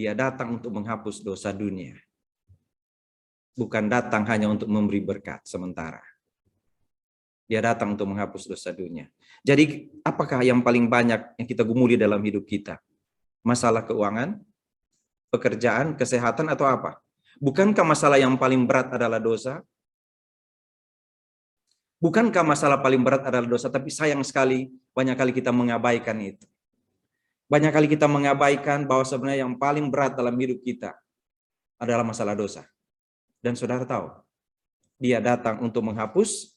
Dia datang untuk menghapus dosa dunia. Bukan datang hanya untuk memberi berkat sementara. Dia datang untuk menghapus dosa dunia. Jadi apakah yang paling banyak yang kita gumuli dalam hidup kita? Masalah keuangan, pekerjaan, kesehatan, atau apa? Bukankah masalah yang paling berat adalah dosa? Bukankah masalah paling berat adalah dosa? Tapi sayang sekali, banyak kali kita mengabaikan itu. Banyak kali kita mengabaikan bahwa sebenarnya yang paling berat dalam hidup kita adalah masalah dosa. Dan saudara tahu, dia datang untuk menghapus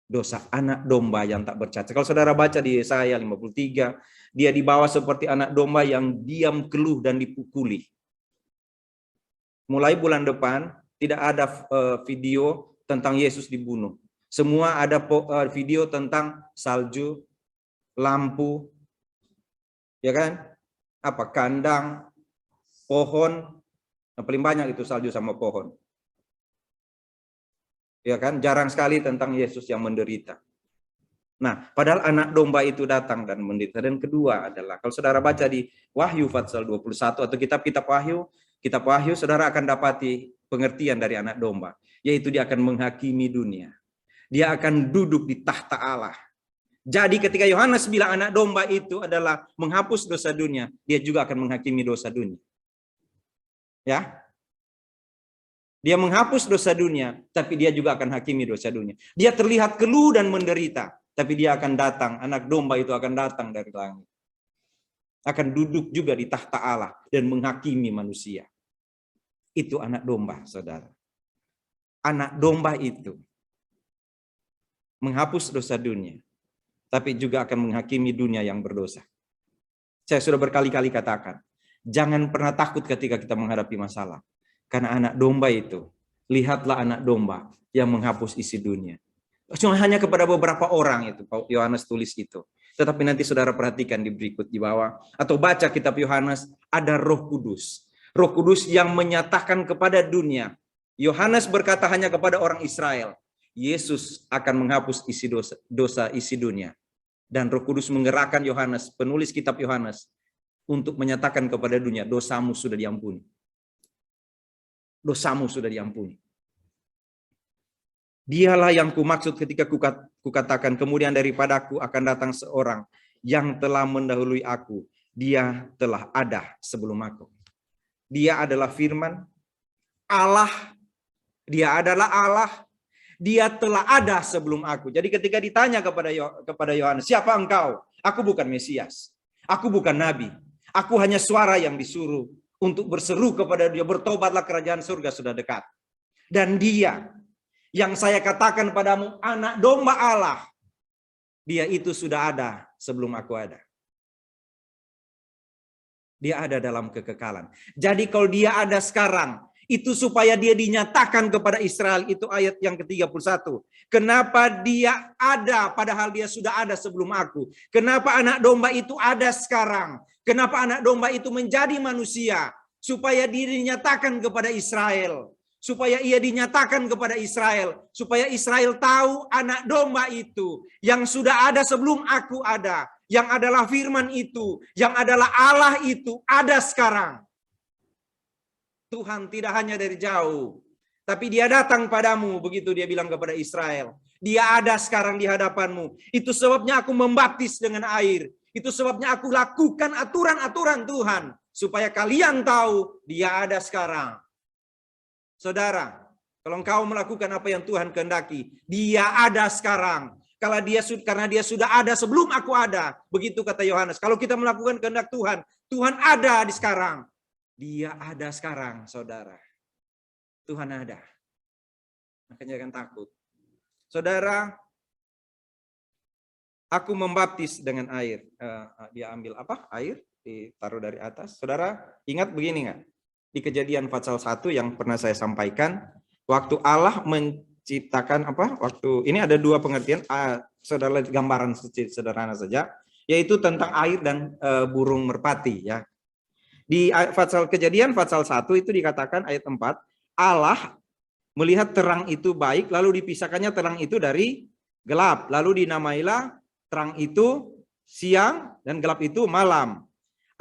dosa anak domba yang tak bercacat. Kalau saudara baca di Yesaya 53, dia dibawa seperti anak domba yang diam, keluh, dan dipukuli. Mulai bulan depan, tidak ada video tentang Yesus dibunuh. Semua ada video tentang salju, lampu, ya kan? Apa, kandang, pohon. Yang paling banyak itu salju sama pohon. Ya kan, jarang sekali tentang Yesus yang menderita. Nah, padahal anak domba itu datang dan menderita. Dan kedua adalah, kalau saudara baca di Wahyu pasal 21 atau kitab-kitab Wahyu, saudara akan dapati pengertian dari anak domba, yaitu dia akan menghakimi dunia. Dia akan duduk di tahta Allah. Jadi ketika Yohanes bilang anak domba itu adalah menghapus dosa dunia, dia juga akan menghakimi dosa dunia. Ya, dia menghapus dosa dunia, tapi dia juga akan hakimi dosa dunia. Dia terlihat keluh dan menderita, tapi dia akan datang, anak domba itu akan datang dari langit. Akan duduk juga di tahta Allah dan menghakimi manusia. Itu anak domba, saudara. Anak domba itu menghapus dosa dunia, tapi juga akan menghakimi dunia yang berdosa. Saya sudah berkali-kali katakan, jangan pernah takut ketika kita menghadapi masalah. Karena anak domba itu, lihatlah anak domba yang menghapus isi dunia. Cuma hanya kepada beberapa orang itu, Yohanes tulis itu. Tetapi nanti saudara perhatikan di berikut di bawah. Atau baca kitab Yohanes, ada Roh Kudus. Roh Kudus yang menyatakan kepada dunia. Yohanes berkata hanya kepada orang Israel. Yesus akan menghapus isi dosa isi dunia. Dan Roh Kudus menggerakkan Yohanes, penulis kitab Yohanes, untuk menyatakan kepada dunia, dosamu sudah diampuni. Dosamu sudah diampuni. Dialah yang kumaksud ketika kukatakan, kemudian daripadaku akan datang seorang yang telah mendahului aku. Dia telah ada sebelum aku. Dia adalah firman Allah. Dia adalah Allah. Dia telah ada sebelum aku. Jadi ketika ditanya kepada Yohanes, siapa engkau? Aku bukan Mesias. Aku bukan nabi. Aku hanya suara yang disuruh untuk berseru kepada dia, bertobatlah, kerajaan surga sudah dekat. Dan dia yang saya katakan padamu, anak domba Allah, dia itu sudah ada sebelum aku ada. Dia ada dalam kekekalan. Jadi kalau dia ada sekarang, itu supaya dia dinyatakan kepada Israel, itu ayat yang ke-31. Kenapa dia ada padahal dia sudah ada sebelum aku? Kenapa anak domba itu ada sekarang? Kenapa anak domba itu menjadi manusia? Supaya dia dinyatakan kepada Israel. Supaya ia dinyatakan kepada Israel. Supaya Israel tahu anak domba itu yang sudah ada sebelum aku ada. Yang adalah firman itu. Yang adalah Allah itu ada sekarang. Tuhan tidak hanya dari jauh. Tapi dia datang padamu. Begitu dia bilang kepada Israel. Dia ada sekarang di hadapanmu. Itu sebabnya aku membaptis dengan air. Itu sebabnya aku lakukan aturan-aturan Tuhan. Supaya kalian tahu dia ada sekarang. Saudara, kalau engkau melakukan apa yang Tuhan kehendaki, dia ada sekarang. Karena dia sudah ada sebelum aku ada. Begitu kata Yohanes. Kalau kita melakukan kehendak Tuhan, Tuhan ada di sekarang. Dia ada sekarang, saudara. Tuhan ada. Makanya jangan takut. Saudara, aku membaptis dengan air. Dia ambil apa? Air, ditaruh dari atas. Saudara, ingat begini nggak? Di Kejadian pasal 1 yang pernah saya sampaikan, waktu Allah menciptakan apa? Waktu ini ada dua pengertian. Saudara lihat gambaran sederhana saja, yaitu tentang air dan burung merpati. Ya, di Kejadian pasal 1 itu dikatakan ayat 4, Allah melihat terang itu baik, lalu dipisahkannya terang itu dari gelap, lalu dinamailah terang itu siang dan gelap itu malam.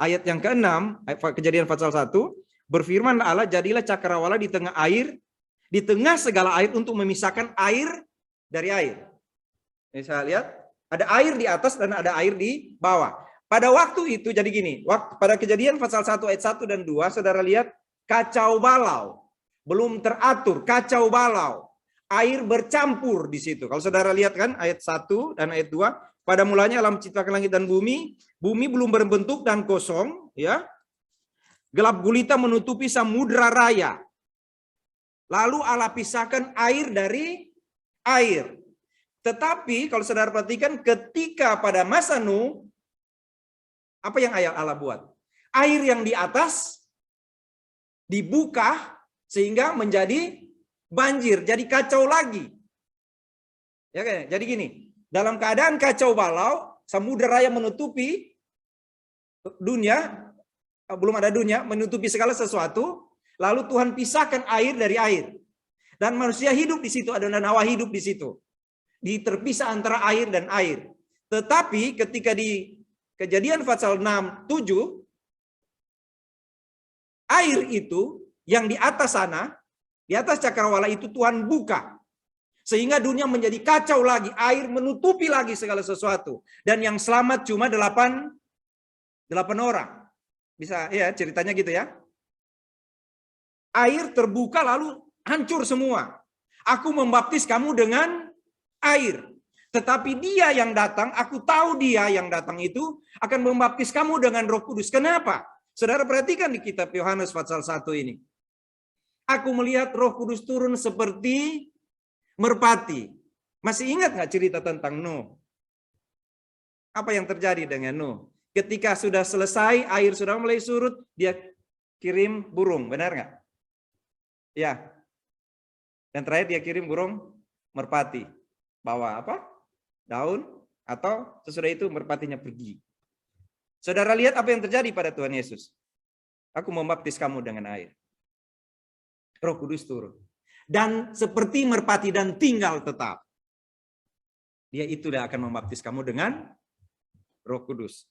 Ayat yang ke-6, Kejadian pasal 1, berfirman Allah, jadilah cakrawala di tengah air, di tengah segala air untuk memisahkan air dari air. Bisa lihat, ada air di atas dan ada air di bawah. Pada waktu itu jadi gini, pada Kejadian pasal 1 ayat 1 dan 2, saudara lihat kacau balau, belum teratur, kacau balau. Air bercampur di situ. Kalau saudara lihat kan ayat 1 dan ayat 2, pada mulanya Allah menciptakan langit dan bumi belum berbentuk dan kosong, ya. Gelap gulita menutupi samudra raya. Lalu Allah pisahkan air dari air. Tetapi kalau saudara perhatikan ketika pada masa Nuh, apa yang Allah buat? Air yang di atas dibuka sehingga menjadi banjir, jadi kacau lagi. Ya kan? Jadi gini, dalam keadaan kacau balau, samudra raya menutupi dunia, belum ada dunia, menutupi segala sesuatu, lalu Tuhan pisahkan air dari air. Dan manusia hidup di situ, ada Hawa hidup di situ. Terpisah antara air dan air. Tetapi ketika di Kejadian pasal 6, 7, air itu yang di atas sana, di atas cakrawala itu Tuhan buka. Sehingga dunia menjadi kacau lagi, air menutupi lagi segala sesuatu. Dan yang selamat cuma 8 orang. Bisa ya ceritanya gitu ya. Air terbuka lalu hancur semua. Aku membaptis kamu dengan air. Tetapi dia yang datang, aku tahu dia yang datang itu akan membaptis kamu dengan Roh Kudus. Kenapa? Saudara perhatikan di kitab Yohanes pasal 1 ini. Aku melihat Roh Kudus turun seperti merpati. Masih ingat nggak cerita tentang Nuh? Apa yang terjadi dengan Nuh? Ketika sudah selesai, air sudah mulai surut, dia kirim burung, benar nggak? Ya. Dan terakhir dia kirim burung merpati. Bawa apa? Daun, atau sesudah itu merpatinya pergi. Saudara lihat apa yang terjadi pada Tuhan Yesus. Aku membaptis kamu dengan air. Roh Kudus turun. Dan seperti merpati dan tinggal tetap. Dia itu dia akan membaptis kamu dengan Roh Kudus.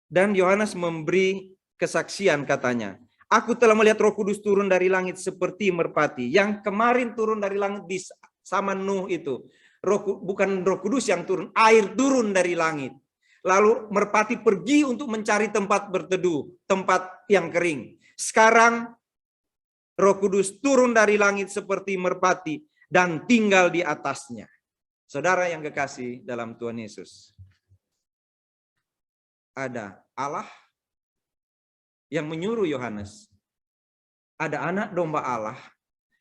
Dan Yohanes memberi kesaksian katanya. Aku telah melihat Roh Kudus turun dari langit seperti merpati. Yang kemarin turun dari langit di zaman Nuh itu. Bukan Roh Kudus yang turun, air turun dari langit. Lalu merpati pergi untuk mencari tempat berteduh, tempat yang kering. Sekarang Roh Kudus turun dari langit seperti merpati dan tinggal di atasnya. Saudara yang kekasih dalam Tuhan Yesus. Ada Allah yang menyuruh Yohanes. Ada anak domba Allah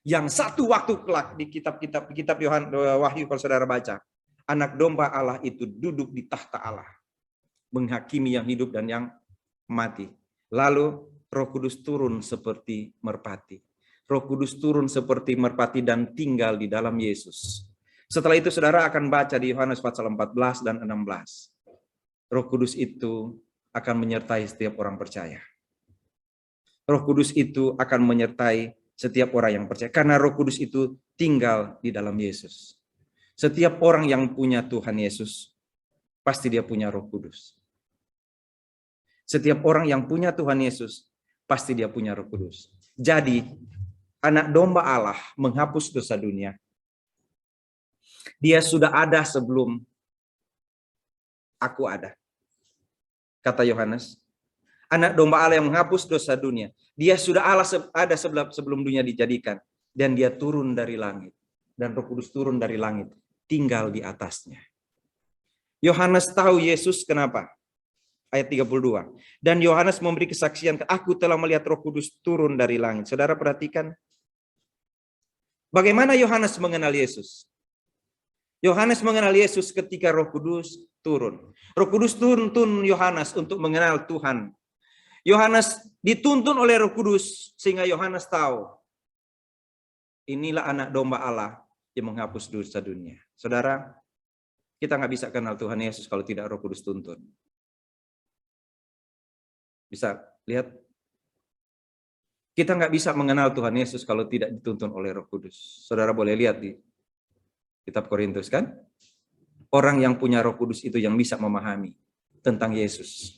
yang satu waktu kelak di kitab Yohanes Wahyu kalau saudara baca. Anak domba Allah itu duduk di tahta Allah. Menghakimi yang hidup dan yang mati. Lalu Roh Kudus turun seperti merpati. Roh Kudus turun seperti merpati dan tinggal di dalam Yesus. Setelah itu saudara akan baca di Yohanes pasal 14 dan 16. Roh Kudus itu akan menyertai setiap orang percaya. Roh Kudus itu akan menyertai setiap orang yang percaya. Karena Roh Kudus itu tinggal di dalam Yesus. Setiap orang yang punya Tuhan Yesus, pasti dia punya Roh Kudus. Setiap orang yang punya Tuhan Yesus, pasti dia punya Roh Kudus. Jadi, anak domba Allah menghapus dosa dunia. Dia sudah ada sebelum aku ada. Kata Yohanes, anak domba Allah yang menghapus dosa dunia. Dia sudah ada sebelum dunia dijadikan. Dan dia turun dari langit. Dan Roh Kudus turun dari langit. Tinggal di atasnya. Yohanes tahu Yesus kenapa? Ayat 32. Dan Yohanes memberi kesaksian, aku telah melihat Roh Kudus turun dari langit. Saudara perhatikan. Bagaimana Yohanes mengenal Yesus? Yohanes mengenal Yesus ketika Roh Kudus turun. Roh Kudus tuntun Yohanes untuk mengenal Tuhan. Yohanes dituntun oleh Roh Kudus sehingga Yohanes tahu inilah anak domba Allah yang menghapus dosa dunia. Saudara, kita nggak bisa kenal Tuhan Yesus kalau tidak Roh Kudus tuntun. Bisa lihat? Kita nggak bisa mengenal Tuhan Yesus kalau tidak dituntun oleh Roh Kudus. Saudara boleh lihat di Kitab Korintus kan? Orang yang punya Roh Kudus itu yang bisa memahami tentang Yesus.